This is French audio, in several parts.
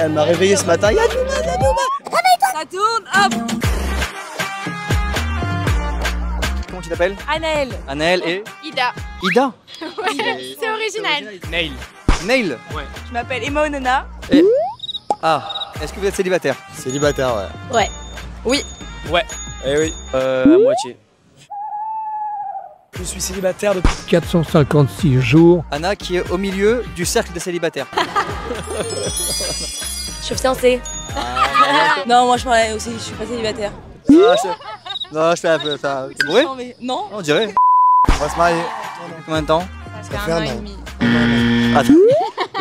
Elle m'a réveillé ce matin. Y'a Djoubaz, Ça tourne, hop. Comment tu t'appelles? Anaël. Anaël et Ida. Ida. Ouais, c'est original. Nail. Nail. Ouais. Je m'appelle Emma Onona. Et... Ah, est-ce que vous êtes célibataire? Célibataire, ouais. Ouais. Oui. Ouais. Eh oui. À moitié. Je suis célibataire depuis 456 jours. Anna qui est au milieu du cercle des célibataires. Je suis fiancée. Non, moi je parlais aussi, je suis pas célibataire. Ah, non, je fais un peu ça. C'est bourré? Non. On dirait. On va se marier. Combien de temps? Ça fait fait un un an et an. demi. Ah,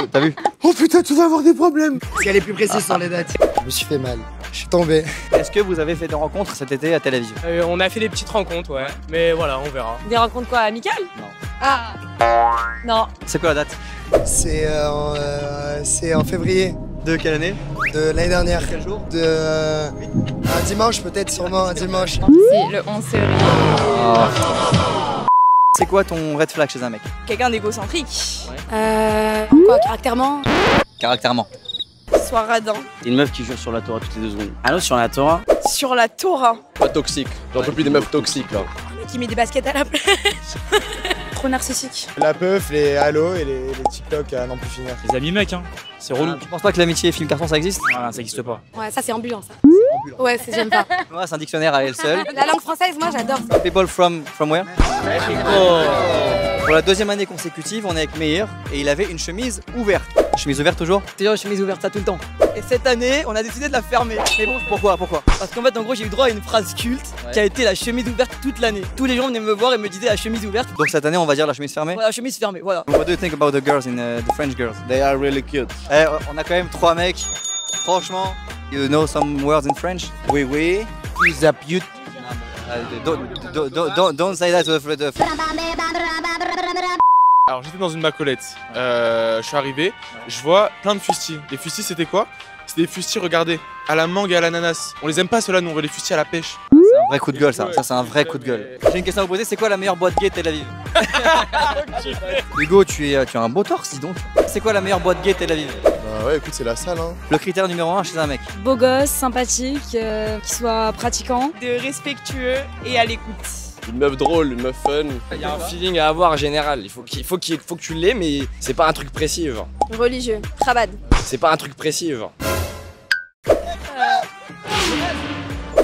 t'as vu? Oh putain, tu vas avoir des problèmes. Parce qu'elle est plus précise sur les dates. Je me suis fait mal. Je suis tombé. Est-ce que vous avez fait des rencontres cet été à Tel Aviv? On a fait des petites rencontres, ouais. Mais voilà, on verra. Des rencontres quoi, amicales? Non. Ah. Non. C'est quoi la date? C'est en février De quelle année? de l'année dernière. Quel jour? Un dimanche peut-être, sûrement un dimanche. C'est le 11 février. C'est quoi ton red flag chez un mec? Quelqu'un d'égocentrique. Quoi, caractèrement? Caractèrement. Soit radin. Une meuf qui jure sur la Torah toutes les 2 secondes. Allô, sur la Torah? Sur la Torah. Pas toxique. J'en peux plus des meufs toxiques là. Qui met des baskets à la plage. Trop narcissique. La puff, les Halo et les TikTok à n'en plus finir. Les amis mecs, hein. C'est relou. Tu penses pas que l'amitié film carton ça existe? Voilà, ça existe pas. Ouais, ça c'est ambulant ça. Ouais, j'aime pas. Moi, c'est un dictionnaire à elle seule. La langue française, moi j'adore ça. People from where? Pour la deuxième année consécutive, on est avec Meir et il avait une chemise ouverte. Chemise ouverte toujours? Toujours une chemise ouverte, ça tout le temps. Et cette année, on a décidé de la fermer. Mais bon, Pourquoi? parce qu'en fait, en gros, j'ai eu droit à une phrase culte qui a été la chemise ouverte toute l'année. Tous les gens venaient me voir et me disaient la chemise ouverte. Donc cette année, on va dire la chemise fermée? Voilà, la chemise fermée, voilà. What do you think about the girls in the French girls? They are really cute. Eh, on a quand même 3 mecs. Franchement, you know some words in French? Oui, oui. Is a beaut. Don't say that to the... Alors j'étais dans une macolette, je suis arrivé, je vois plein de fustilles. Les fustilles c'était quoi? C'était des fustilles, regardez, à la mangue et à l'ananas. On les aime pas ceux-là, nous on veut les fustilles à la pêche. C'est un vrai coup de gueule ça, c'est un vrai coup de gueule. J'ai une question à vous poser, c'est quoi la meilleure boîte gay de Tel Aviv? Hugo, tu as un beau torse dis donc. C'est quoi la meilleure boîte gay de Tel Aviv? Bah ouais, écoute, c'est la salle hein. Le critère numéro 1 chez un mec? Beau gosse, sympathique, qui soit pratiquant. De respectueux et à l'écoute. Une meuf drôle, une meuf fun. Il y a un feeling à avoir général. Il faut que tu l'aies, mais c'est pas un truc précis. Genre. Religieux. Chabad. C'est pas un truc précis. Genre. Tu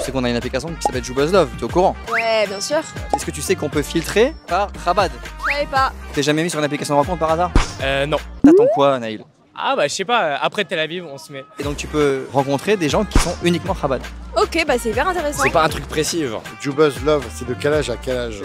sais qu'on a une application qui s'appelle Jubaz Love, tu es au courant? Ouais, bien sûr. Est-ce que tu sais qu'on peut filtrer par Chabad? Je savais pas. T'es jamais mis sur une application de rencontre par hasard? Non. T'attends quoi, Naïl? Ah bah je sais pas, après Tel Aviv, on se met. Et donc tu peux rencontrer des gens qui sont uniquement Chabad. Ok, bah c'est hyper intéressant. C'est pas un truc précis. Genre. Jubaz Love, c'est de quel âge à quel âge?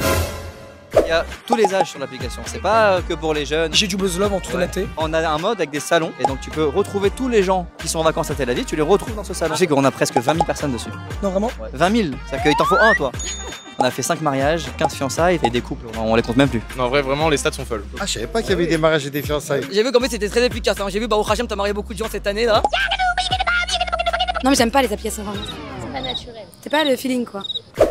Il y a tous les âges sur l'application, c'est pas que pour les jeunes. J'ai du buzz love en toute honnêteté. On a un mode avec des salons et donc tu peux retrouver tous les gens qui sont en vacances à Tel Aviv, tu les retrouves dans ce salon. Tu sais qu'on a presque 20 000 personnes dessus. Non, vraiment? 20 000, c'est-à-dire qu'il t'en faut un toi. On a fait 5 mariages, 15 fiançailles et des couples, on les compte même plus. Non en vrai vraiment les stats sont folles. Ah, je savais pas qu'il y avait des mariages et des fiançailles. J'ai vu qu'en fait c'était très efficace. Hein. J'ai vu, au Hachem, t'as marié beaucoup de gens cette année là. Non mais j'aime pas les applications vraiment. C'est pas naturel. C'est pas le feeling quoi.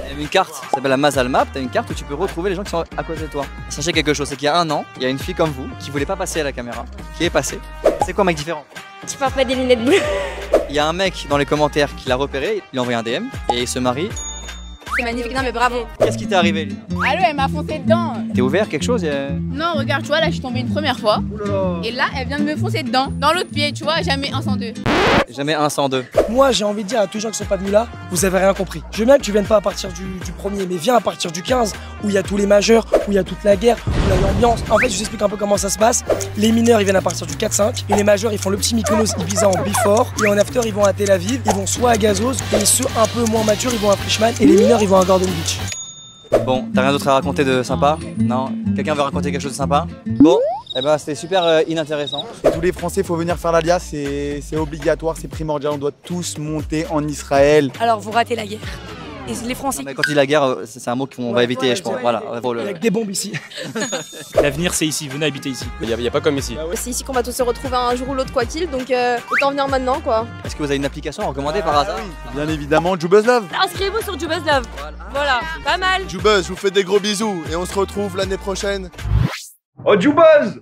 Il y a une carte, ça s'appelle la Mazal Map, t'as une carte où tu peux retrouver les gens qui sont à côté de toi. Sachez quelque chose, c'est qu'il y a un an, il y a une fille comme vous qui voulait pas passer à la caméra, qui est passée. C'est quoi un mec différent? Tu portes pas des lunettes bleues. Il y a un mec dans les commentaires qui l'a repéré, il a envoyé un DM et il se marie. C'est magnifique, non mais bravo. Qu'est-ce qui t'est arrivé Lina? Allô, elle m'a foncé dedans. T'es ouvert quelque chose? Non, regarde, tu vois, là, je suis tombée une première fois. Et là, elle vient de me foncer dedans. Dans l'autre pied, tu vois, jamais 102. Jamais 102. Moi j'ai envie de dire à tous les gens qui sont pas venus là, vous avez rien compris. Je veux bien que tu viennes pas à partir du premier, mais viens à partir du 15, où il y a tous les majeurs, où il y a toute la guerre, où il y a l'ambiance. En fait, je vous explique un peu comment ça se passe. Les mineurs ils viennent à partir du 4-5, et les majeurs ils font le petit Mykonos Ibiza en before, et en after ils vont à Tel Aviv, ils vont soit à Gazoz, et ceux un peu moins matures ils vont à Frischmann, et les mineurs ils vont à Gordon Beach. Bon, t'as rien d'autre à raconter de sympa? Non? Quelqu'un veut raconter quelque chose de sympa? Bon, eh ben c'était super inintéressant. Et tous les Français, faut venir faire l'Alia, c'est obligatoire, c'est primordial, on doit tous monter en Israël. Alors vous ratez la guerre. Et les Français. Non, mais quand il dit la guerre, c'est un mot qu'on va éviter, je pense. ouais, Voilà, Avec des bombes ici. L'avenir c'est ici, venez habiter ici. Il y a pas comme ici. C'est ici qu'on va tous se retrouver un jour ou l'autre quoi qu'il, donc autant venir maintenant quoi. Est-ce que vous avez une application à recommander par hasard? Bien évidemment, Jubaz Love. Inscrivez-vous sur Jubaz Love. Voilà, pas mal. Jubaz, je vous fais des gros bisous et on se retrouve l'année prochaine. Oh, Jubaz!